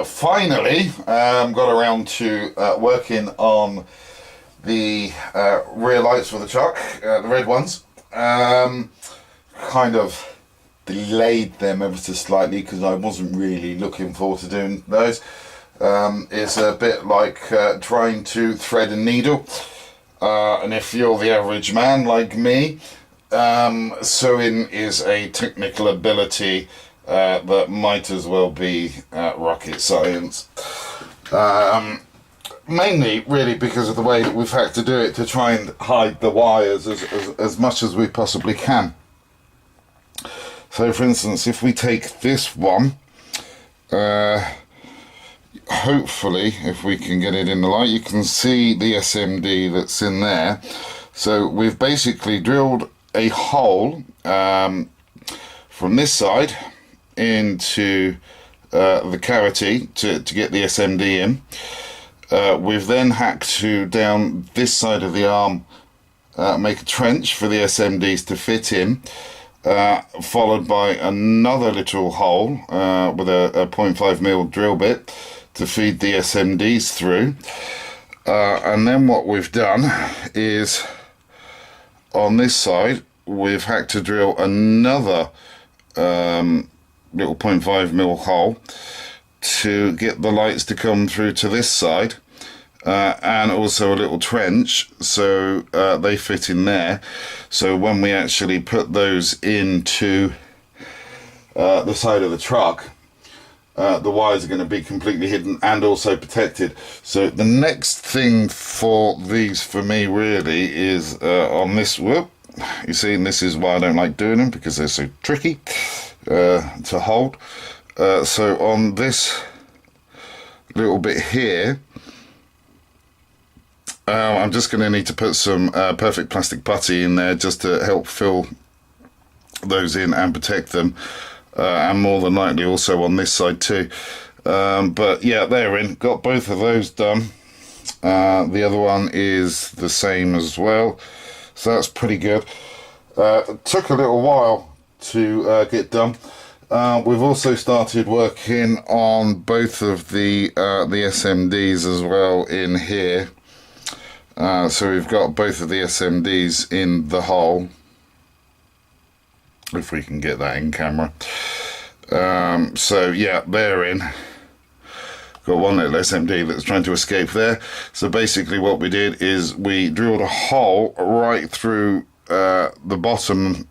Finally, got around to working on the rear lights for the truck, the red ones. Kind of delayed them ever so slightly because I wasn't really looking forward to doing those. It's a bit like trying to thread a needle, and if you're the average man like me, sewing is a technical ability that might as well be rocket science. Mainly, really, because of the way that we've had to do it to try and hide the wires as much as we possibly can. So, for instance, if we take this one, hopefully, if we can get it in the light, you can see the SMD that's in there. So we've basically drilled a hole from this side into the cavity to get the SMD in. We've then hacked to down this side of the arm, make a trench for the SMDs to fit in, followed by another little hole with a 0.5mm drill bit to feed the SMDs through. And then what we've done is on this side we've had to drill another little 0.5mm hole to get the lights to come through to this side, and also a little trench so they fit in there. So when we actually put those into the side of the truck, the wires are going to be completely hidden and also protected. So the next thing for these for me really is on this whoop. You see, and this is why I don't like doing them, because they're so tricky to hold. So on this little bit here, I'm just going to need to put some perfect plastic putty in there just to help fill those in and protect them, and more than likely also on this side too. But yeah, they're in. Got both of those done. The other one is the same as well, so that's pretty good. It took a little while to get done. We've also started working on both of the SMDs as well in here. So we've got both of the SMDs in the hole, if we can get that in camera. So yeah, they're in. Got one little SMD that's trying to escape there. So basically what we did is we drilled a hole right through the bottom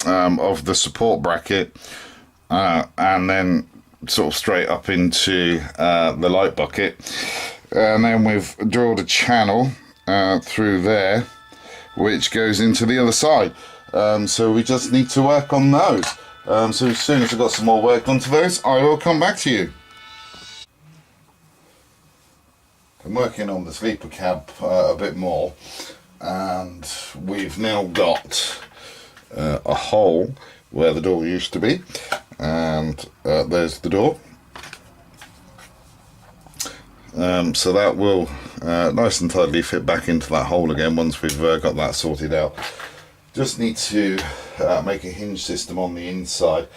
of the support bracket, and then sort of straight up into the light bucket, and then we've drilled a channel through there which goes into the other side. So we just need to work on those. So as soon as I've got some more work done to those, I will come back to you. I'm working on the sleeper cab a bit more, and we've now got a hole where the door used to be, and there's the door. So that will nice and tidily fit back into that hole again once we've got that sorted out. Just need to make a hinge system on the inside,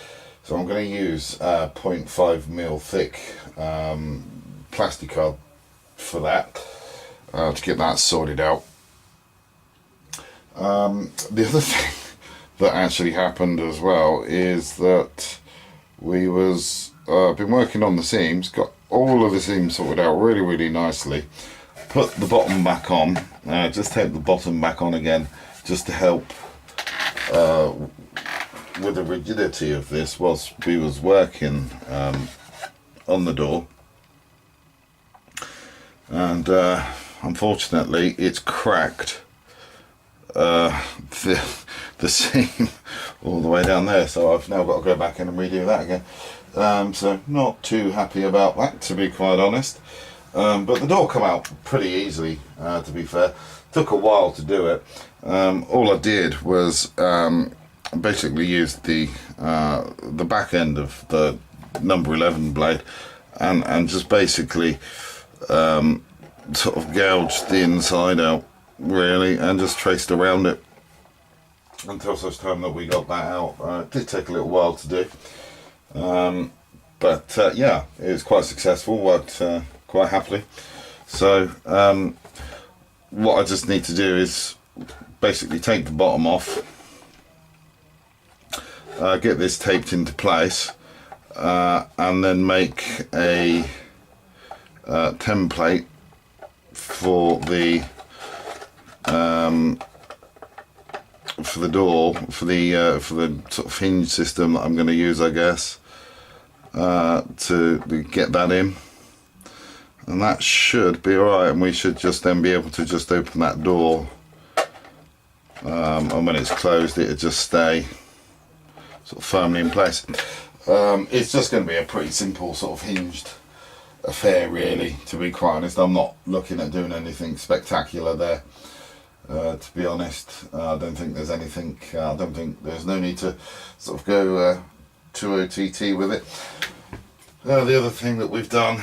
so I'm going to use 0.5mm thick plastic card for that, to get that sorted out. The other thing that actually happened as well is that we been working on the seams, got all of the seams sorted out really nicely, put the bottom back on, just take the bottom back on again just to help with the rigidity of this whilst we was working on the door. And unfortunately it's cracked the seam all the way down there, so I've now got to go back in and redo that again. So not too happy about that, to be quite honest. But the door come out pretty easily, to be fair. Took a while to do it. All I did was basically use the back end of the number 11 blade and just basically sort of gouged the inside out really, and just traced around it until such time that we got that out. It did take a little while to do, But yeah, it was quite successful, worked quite happily. So what I just need to do is basically take the bottom off, get this taped into place, and then make a template for the door, for the sort of hinge system that I'm going to use, I guess, to get that in, and that should be alright, and we should just then be able to just open that door, and when it's closed it'll just stay sort of firmly in place. It's just going to be a pretty simple sort of hinged affair, really, to be quite honest. I'm not looking at doing anything spectacular there, to be honest. I don't think there's anything, I don't think there's no need to sort of go too OTT with it. The other thing that we've done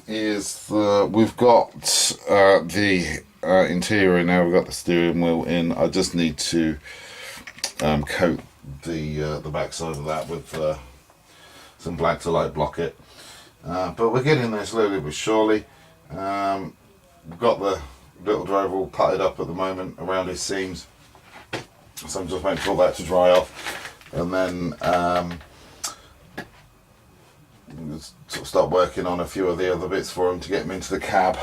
is we've got the interior now, we've got the steering wheel in. I just need to coat the back side of that with some black to light block it. But we're getting there slowly but surely. We've got the little driver all putted up at the moment around his seams, so I'm just waiting for all that to dry off, and then sort of start working on a few of the other bits for him to get him into the cab.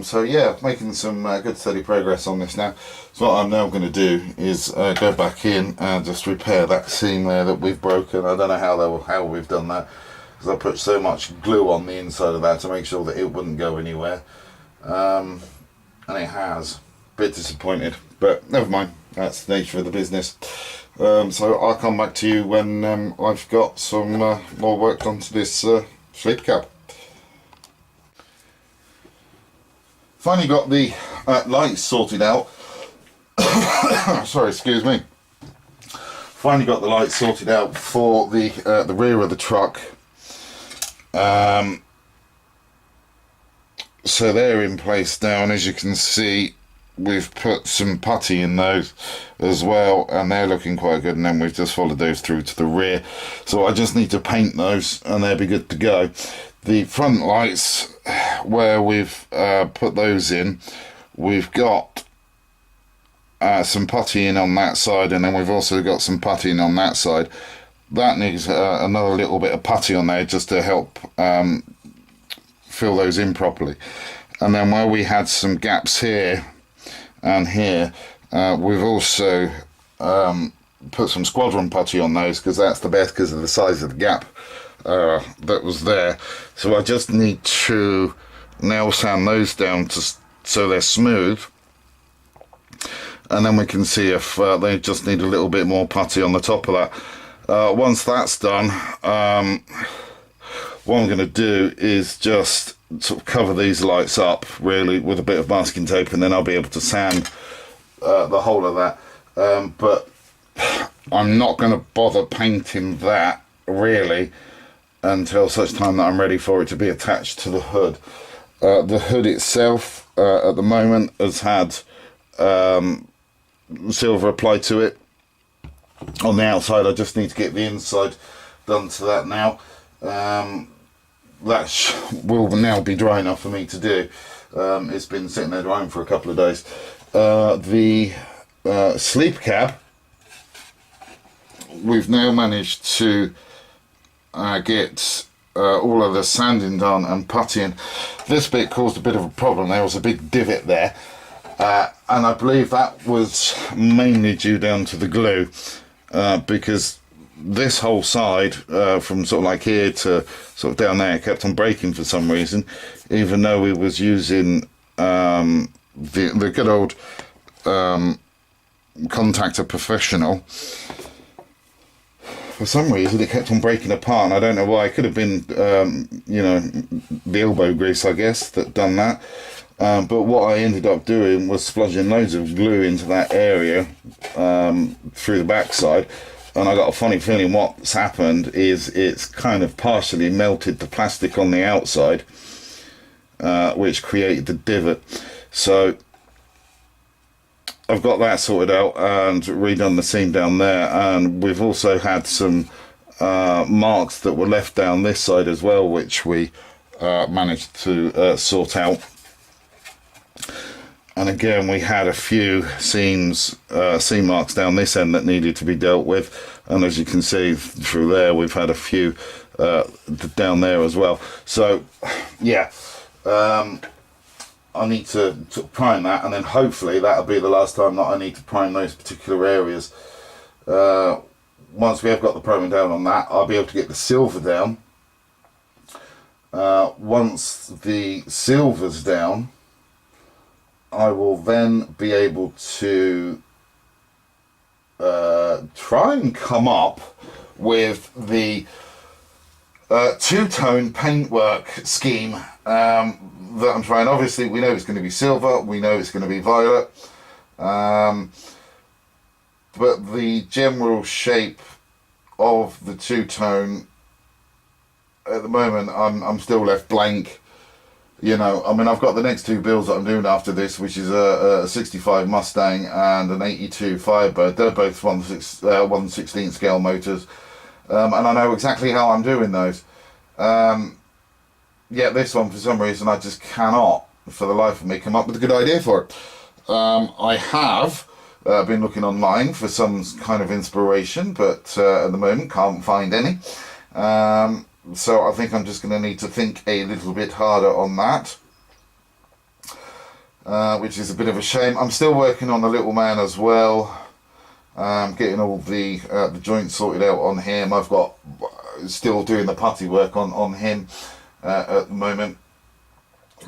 So yeah, making some good steady progress on this now. So what I'm now going to do is go back in and just repair that seam there that we've broken. I don't know how we've done that, because I put so much glue on the inside of that to make sure that it wouldn't go anywhere, and it has. Bit disappointed, but never mind, that's the nature of the business. So I'll come back to you when I've got some more work done to this sleep cab. Finally got the lights sorted out. Sorry, excuse me. Finally got the lights sorted out for the rear of the truck. So they're in place now, and as you can see, we've put some putty in those as well, and they're looking quite good, and then we've just followed those through to the rear. So I just need to paint those and they'll be good to go. The front lights, where we've put those in, we've got some putty in on that side, and then we've also got some putty in on that side. That needs another little bit of putty on there just to help fill those in properly. And then where we had some gaps here and here, we've also put some squadron putty on those, because that's the best because of the size of the gap that was there. So I just need to nail sand those down so they're smooth, and then we can see if they just need a little bit more putty on the top of that. Once that's done, what I'm going to do is just sort of cover these lights up really with a bit of masking tape, and then I'll be able to sand the whole of that. But I'm not going to bother painting that really until such time that I'm ready for it to be attached to the hood. The hood itself at the moment has had silver applied to it on the outside. I just need to get the inside done to that now. That will now be dry enough for me to do. It's been sitting there drying for a couple of days. The sleep cab, we've now managed to get all of the sanding done and puttying. This bit caused a bit of a problem. There was a big divot there, and I believe that was mainly due down to the glue, because this whole side, from sort of like here to sort of down there, kept on breaking for some reason, even though we was using the good old contactor professional. For some reason it kept on breaking apart, and I don't know why. It could have been you know, the elbow grease, I guess, that done that. But what I ended up doing was splodging loads of glue into that area through the backside, and I got a funny feeling what's happened is it's kind of partially melted the plastic on the outside, which created the divot. So I've got that sorted out and redone the seam down there, and we've also had some marks that were left down this side as well, which we managed to sort out. And again, we had a few seam marks down this end that needed to be dealt with, and as you can see through there, we've had a few down there as well. So yeah, I need to prime that, and then hopefully that'll be the last time that I need to prime those particular areas. Once we have got the priming down on that, I'll be able to get the silver down. Once the silver's down, I will then be able to try and come up with the two-tone paintwork scheme that I'm trying. Obviously, we know it's going to be silver, we know it's going to be violet, but the general shape of the two-tone, at the moment, I'm still left blank. You know, I mean, I've got the next two builds that I'm doing after this, which is a 65 Mustang and an 82 Firebird. They're both 1/16 scale motors, and I know exactly how I'm doing those. Yeah, this one, for some reason, I just cannot, for the life of me, come up with a good idea for it. I have been looking online for some kind of inspiration, but at the moment can't find any. So I think I'm just going to need to think a little bit harder on that, which is a bit of a shame. I'm still working on the little man as well, getting all the joints sorted out on him. I've got still doing the putty work on him at the moment,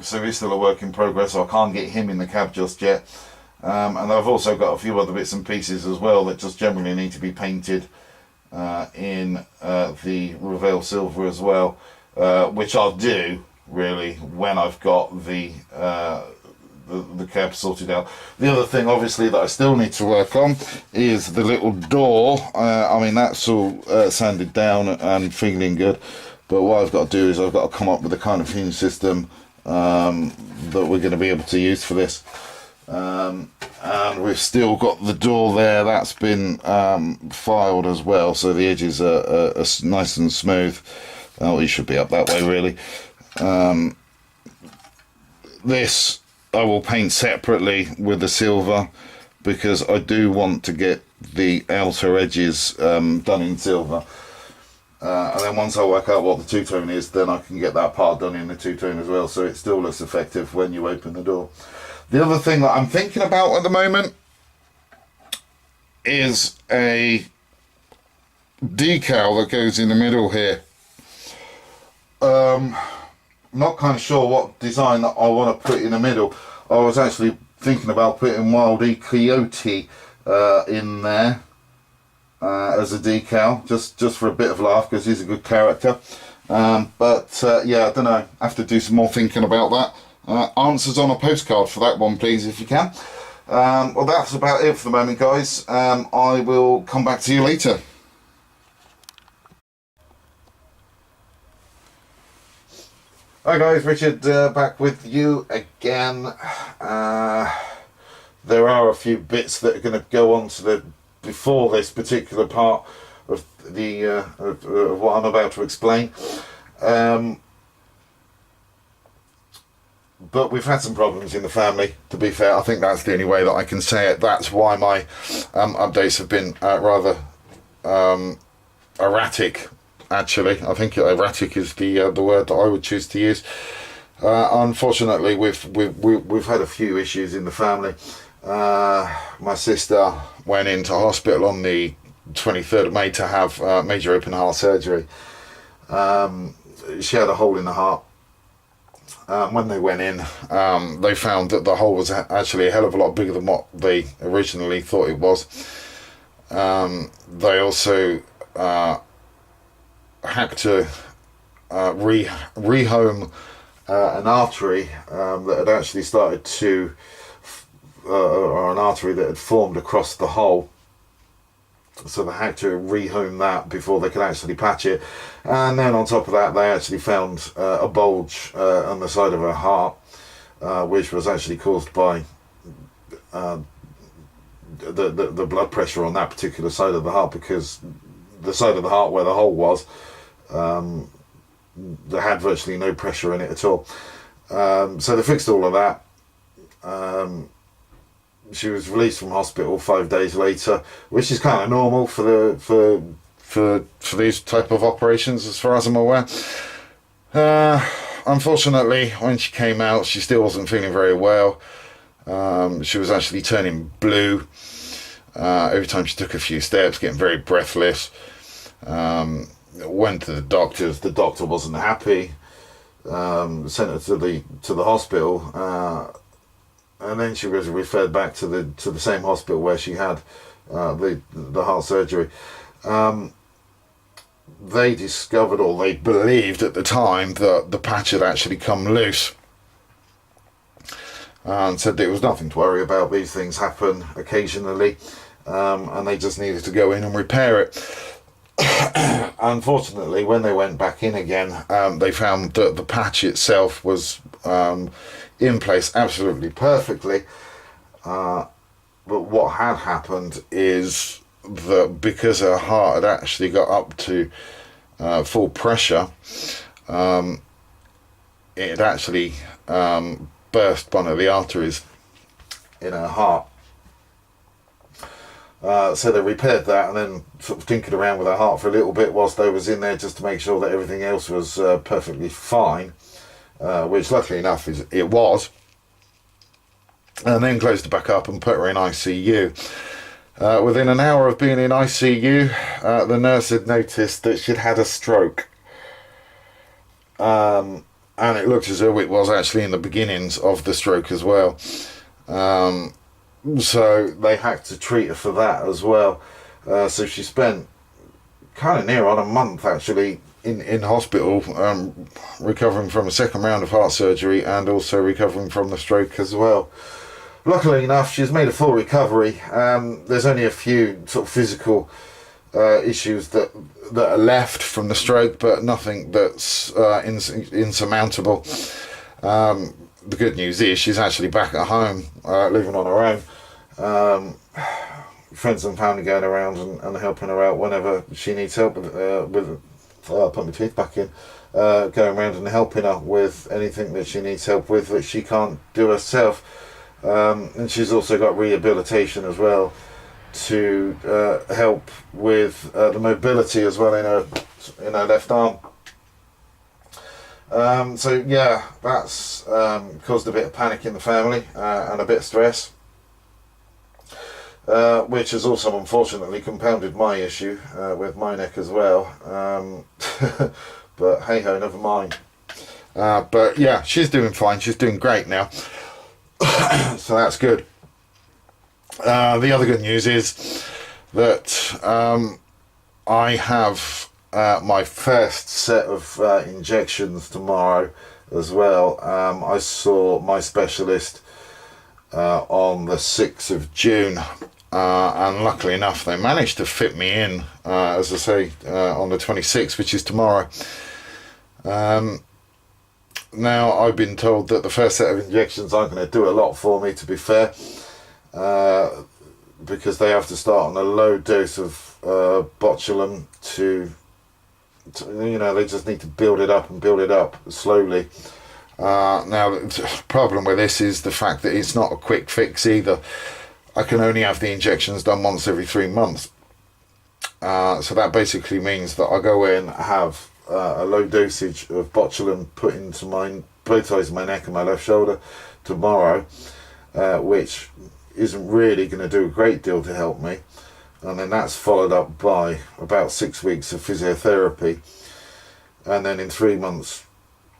so he's still a work in progress, so I can't get him in the cab just yet. And I've also got a few other bits and pieces as well that just generally need to be painted in the Revell silver as well, which I'll do really when I've got the cab sorted out. The other thing obviously that I still need to work on is the little door. I mean, that's all sanded down and feeling good, but what I've got to do is I've got to come up with a kind of hinge system that we're going to be able to use for this. And we've still got the door there, that's been filed as well, so the edges are nice and smooth. Oh, it should be up that way really. This I will paint separately with the silver, because I do want to get the outer edges done in silver, and then once I work out what the two-tone is, then I can get that part done in the two-tone as well, so it still looks effective when you open the door. The other thing that I'm thinking about at the moment is a decal that goes in the middle here. Not kind of sure what design that I want to put in the middle. I was actually thinking about putting Wild E Coyote in there as a decal, just for a bit of laugh, because he's a good character. But yeah, I don't know, I have to do some more thinking about that. Answers on a postcard for that one, please, if you can. Well, that's about it for the moment, guys. I will come back to you later. Hi guys, Richard back with you again. There are a few bits that are going to go on to before this particular part of the of what I'm about to explain. But we've had some problems in the family, to be fair. I think that's the only way that I can say it. That's why my updates have been rather erratic, actually. I think erratic is the word that I would choose to use. Unfortunately, we've had a few issues in the family. My sister went into hospital on the 23rd of May to have major open heart surgery. She had a hole in the heart. When they went in, they found that the hole was actually a hell of a lot bigger than what they originally thought it was. They also had to rehome an artery that had actually started to, or an artery that had formed across the hole. So they had to rehome that before they could actually patch it. And then on top of that, they actually found a bulge on the side of her heart, which was actually caused by the blood pressure on that particular side of the heart, because the side of the heart where the hole was, there had virtually no pressure in it at all. So they fixed all of that. She was released from hospital 5 days later, which is kind of normal for these type of operations, as far as I'm aware. Unfortunately, when she came out, she still wasn't feeling very well. She was actually turning blue every time she took a few steps, getting very breathless. Went to the doctors. The doctor wasn't happy. Sent her to the hospital, and then she was referred back to the same hospital where she had the heart surgery. They discovered, or they believed at the time, that the patch had actually come loose, and said there was nothing to worry about. These things happen occasionally, and they just needed to go in and repair it. Unfortunately, when they went back in again, they found that the patch itself was in place absolutely perfectly. But what had happened is that because her heart had actually got up to full pressure, it had actually burst one of the arteries in her heart. So they repaired that, and then sort of tinkered around with her heart for a little bit whilst they was in there, just to make sure that everything else was perfectly fine, which luckily enough it was. And then closed her back up and put her in ICU. Within an hour of being in ICU, the nurse had noticed that she'd had a stroke. And it looked as though it was actually in the beginnings of the stroke as well. So they had to treat her for that as well. So she spent kind of near on a month actually in hospital, recovering from a second round of heart surgery and also recovering from the stroke as well. Luckily enough, she's made a full recovery. There's only a few sort of physical issues that are left from the stroke, but nothing that's insurmountable. The good news is she's actually back at home, living on her own. Friends and family going around and helping her out whenever she needs help with put my teeth back in, going around and helping her with anything that she needs help with that she can't do herself. And she's also got rehabilitation as well to help with the mobility as well in her left arm. So yeah, that's caused a bit of panic in the family and a bit of stress, which has also unfortunately compounded my issue with my neck as well. But hey ho, never mind. But yeah, she's doing fine. She's doing great now. So that's good. The other good news is that I have my first set of injections tomorrow as well. I saw my specialist on the 6th of June, and luckily enough they managed to fit me in, as I say, on the 26th, which is tomorrow. Now I've been told that the first set of injections aren't going to do a lot for me, to be fair, because they have to start on a low dose of botulinum to they just need to build it up slowly. Now the problem with this is the fact that it's not a quick fix either. I can only have the injections done once every 3 months. So that basically means that I go in, have a low dosage of botulinum put into both sides of my neck and my left shoulder tomorrow, which isn't really going to do a great deal to help me. And then that's followed up by about 6 weeks of physiotherapy. And then in 3 months,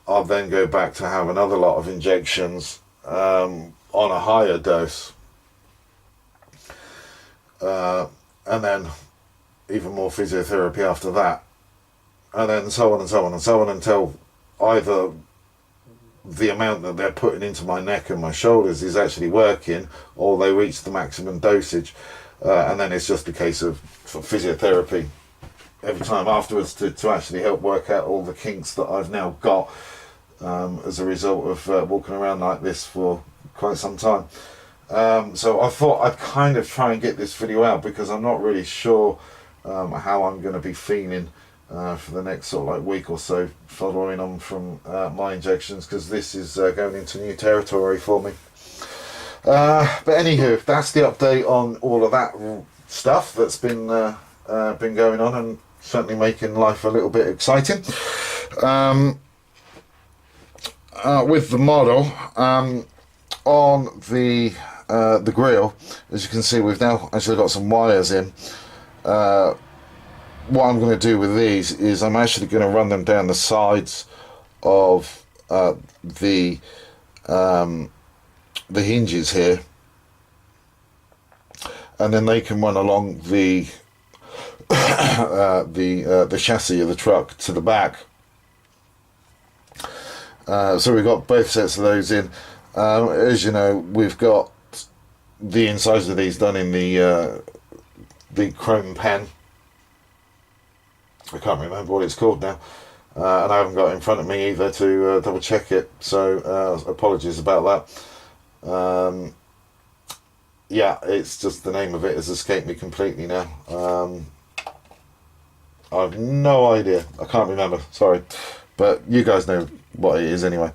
I'll then go back to have another lot of injections on a higher dose. And then even more physiotherapy after that. And then so on and so on and so on until either the amount that they're putting into my neck and my shoulders is actually working, or they reach the maximum dosage. And then it's just a case of physiotherapy every time afterwards to actually help work out all the kinks that I've now got as a result of walking around like this for quite some time. So I thought I'd kind of try and get this video out because I'm not really sure how I'm going to be feeling for the next sort of like week or so, following on from my injections, because this is going into new territory for me. But anywho, that's the update on all of that stuff that's been going on, and certainly making life a little bit exciting. With the model on the grill, as you can see, we've now actually got some wires in. What I'm going to do with these is I'm actually going to run them down the sides of the hinges here, and then they can run along the the chassis of the truck to the back. So we've got both sets of those in. As you know, we've got the insides of these done in the chrome pen. I can't remember what it's called now, and I haven't got it in front of me either to double check it, so apologies about that. Yeah, it's just the name of it has escaped me completely now. I've no idea, I can't remember, sorry, but you guys know what it is anyway.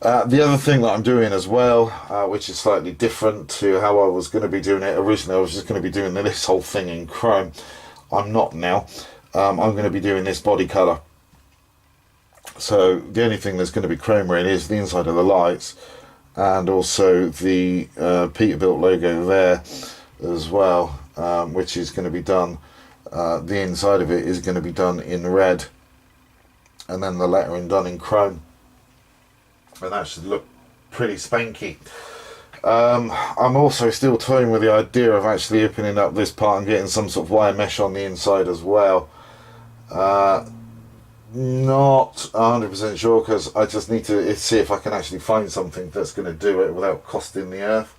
The other thing that I'm doing as well, which is slightly different to how I was going to be doing it originally, I was just going to be doing this whole thing in chrome. I'm not now. I'm going to be doing this body colour. So the only thing that's going to be chrome in is the inside of the lights, and also the Peterbilt logo there as well, which is going to be done, the inside of it is going to be done in red, and then the lettering done in chrome, and that should look pretty spanky. I'm also still toying with the idea of actually opening up this part and getting some sort of wire mesh on the inside as well. Not 100% sure, because I just need to see if I can actually find something that's going to do it without costing the earth.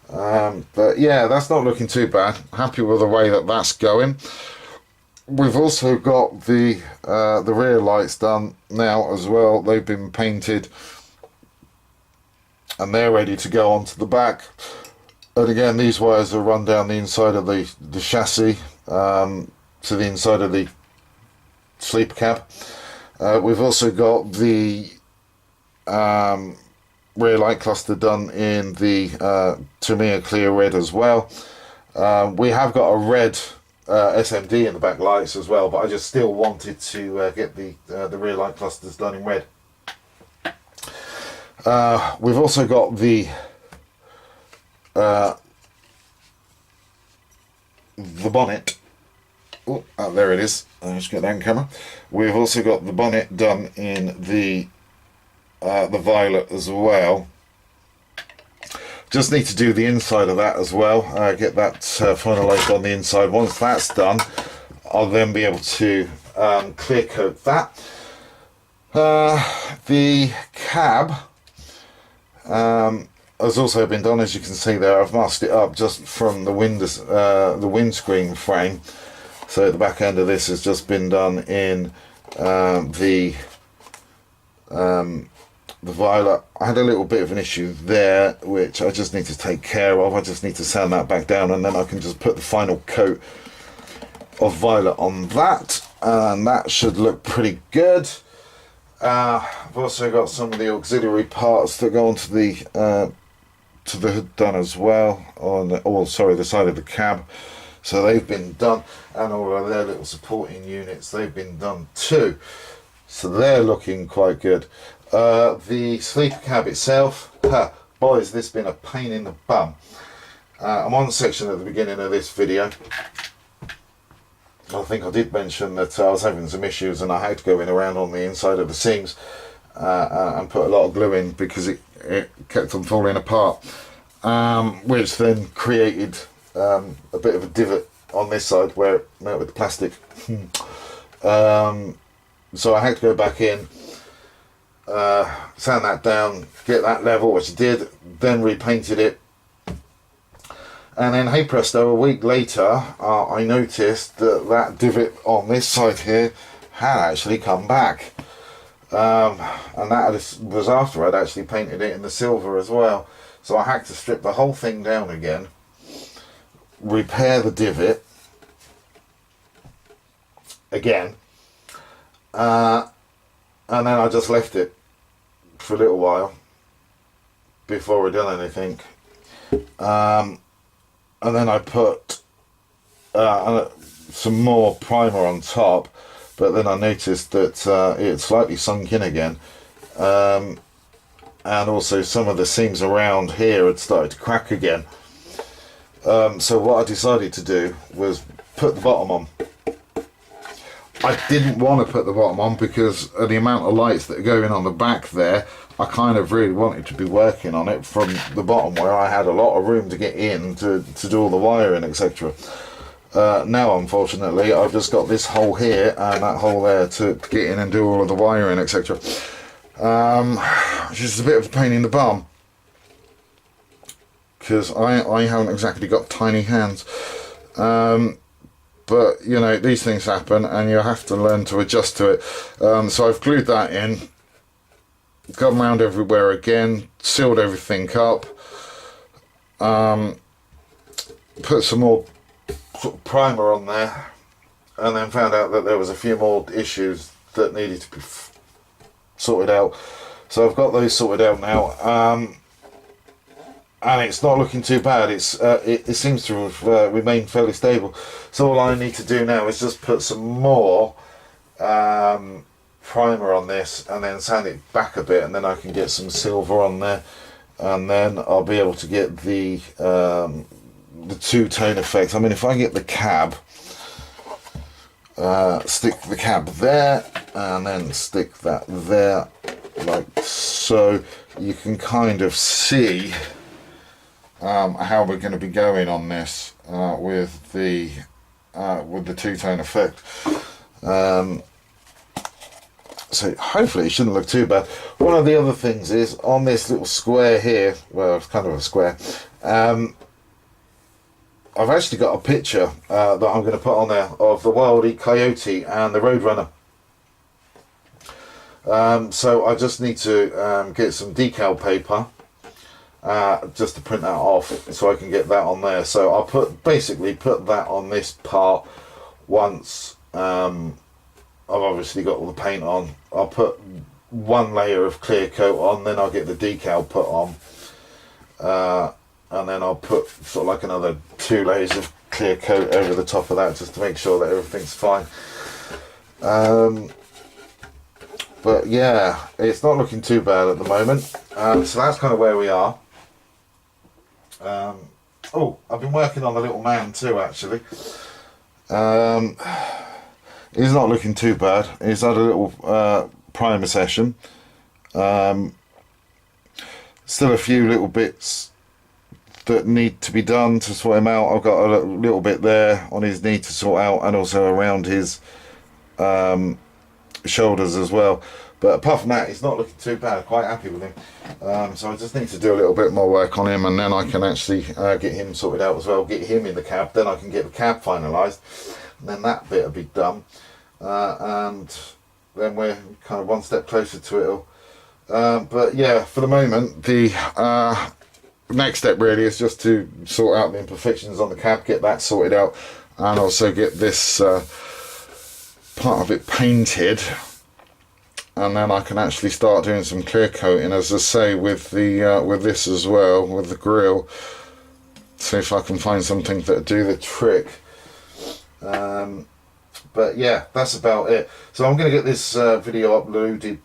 But yeah, that's not looking too bad. Happy with the way that that's going. We've also got the rear lights done now as well. They've been painted and they're ready to go onto the back. And again, these wires are run down the inside of the chassis to the inside of the sleeper cab. We've also got the rear light cluster done in the Tamiya clear red as well. We have got a red SMD in the back lights as well, but I just still wanted to get the rear light clusters done in red. We've also got the bonnet. Oh, there it is. I'll just get that on camera. We've also got the bonnet done in the violet as well. Just need to do the inside of that as well. Get that finalised on the inside. Once that's done, I'll then be able to clear coat that. The cab has also been done, as you can see there. I've masked it up just from the windscreen frame. So the back end of this has just been done in the violet. I had a little bit of an issue there, which I just need to take care of. I just need to sand that back down, and then I can just put the final coat of violet on that, and that should look pretty good. I've also got some of the auxiliary parts that go onto the hood done as well, on the side of the cab. So they've been done, and all of their little supporting units, they've been done too. So they're looking quite good. The sleeper cab itself, boy, has this been a pain in the bum. I'm on the section at the beginning of this video. I think I did mention that I was having some issues and I had to go in around on the inside of the seams and put a lot of glue in, because it kept on falling apart, which then created a bit of a divot on this side where it met with the plastic. So I had to go back in, sand that down, get that level, which I did, then repainted it. And then, hey presto, a week later, I noticed that that divot on this side here had actually come back. And that was after I'd actually painted it in the silver as well. So I had to strip the whole thing down again, repair the divot, again, and then I just left it for a little while before I done anything, and then I put some more primer on top, but then I noticed that it had slightly sunk in again, and also some of the seams around here had started to crack again. So what I decided to do was put the bottom on. I didn't want to put the bottom on because of the amount of lights that are going on the back there. I kind of really wanted to be working on it from the bottom where I had a lot of room to get in to do all the wiring, etc. Now unfortunately I've just got this hole here and that hole there to get in and do all of the wiring, etc. Which is a bit of a pain in the bum, because I haven't exactly got tiny hands. But you know, these things happen and you have to learn to adjust to it. So I've glued that in, gone around everywhere again, sealed everything up, put some more sort of primer on there, and then found out that there was a few more issues that needed to be sorted out. So I've got those sorted out now, and it's not looking too bad. It seems to have remained fairly stable. So all I need to do now is just put some more primer on this and then sand it back a bit, and then I can get some silver on there, and then I'll be able to get the two-tone effect. I mean, if I get the cab, stick the cab there and then stick that there like so, you can kind of see how we're going to be going on this with the two-tone effect. So hopefully it shouldn't look too bad. One of the other things is on this little square here, well, it's kind of a square, I've actually got a picture that I'm going to put on there of the Wile E. Coyote and the Roadrunner. So I just need to get some decal paper just to print that off so I can get that on there. So I'll basically put that on this part once I've obviously got all the paint on. I'll put one layer of clear coat on, then I'll get the decal put on, and then I'll put sort of like another 2 layers of clear coat over the top of that just to make sure that everything's fine. But yeah, it's not looking too bad at the moment. So that's kind of where we are. Oh, I've been working on the little man too, actually. He's not looking too bad. He's had a little primer session. Still a few little bits that need to be done to sort him out. I've got a little bit there on his knee to sort out, and also around his shoulders as well. But apart from that, he's not looking too bad. Quite happy with him. So I just need to do a little bit more work on him, and then I can actually get him sorted out as well. Get him in the cab. Then I can get the cab finalised, and then that bit will be done. And then we're kind of one step closer to it all. But yeah, for the moment, the next step really is just to sort out the imperfections on the cab, get that sorted out, and also get this part of it painted, and then I can actually start doing some clear coating, as I say, with the with this as well, with the grill. See if I can find something that'll do the trick. But yeah, that's about it. So I'm going to get this video uploaded,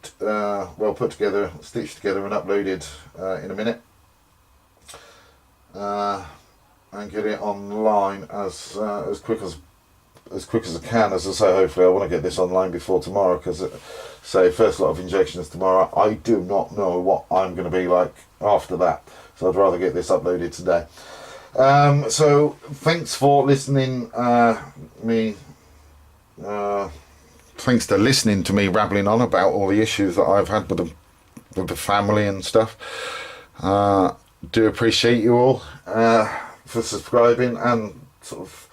well put together, stitched together and uploaded in a minute, and get it online as quick as I can. As I say, hopefully I want to get this online before tomorrow, because say first lot of injections tomorrow. I do not know what I'm going to be like after that, so I'd rather get this uploaded today. So thanks for listening. Thanks to listening to me rambling on about all the issues that I've had with the family and stuff. Do appreciate you all for subscribing and sort of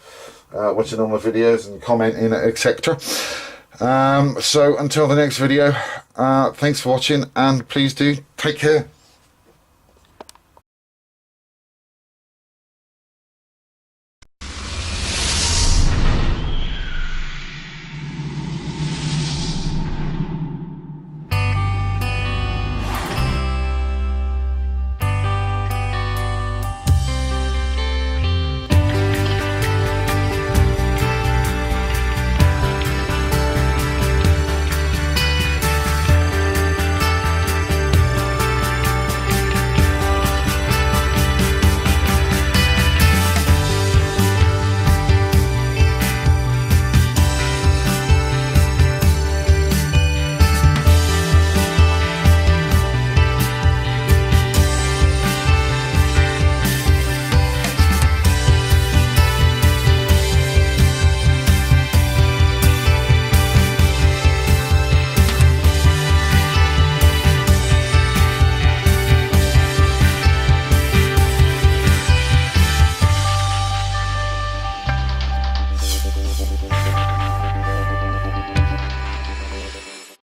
watching all my videos and commenting, etc. So until the next video, thanks for watching, and please do take care.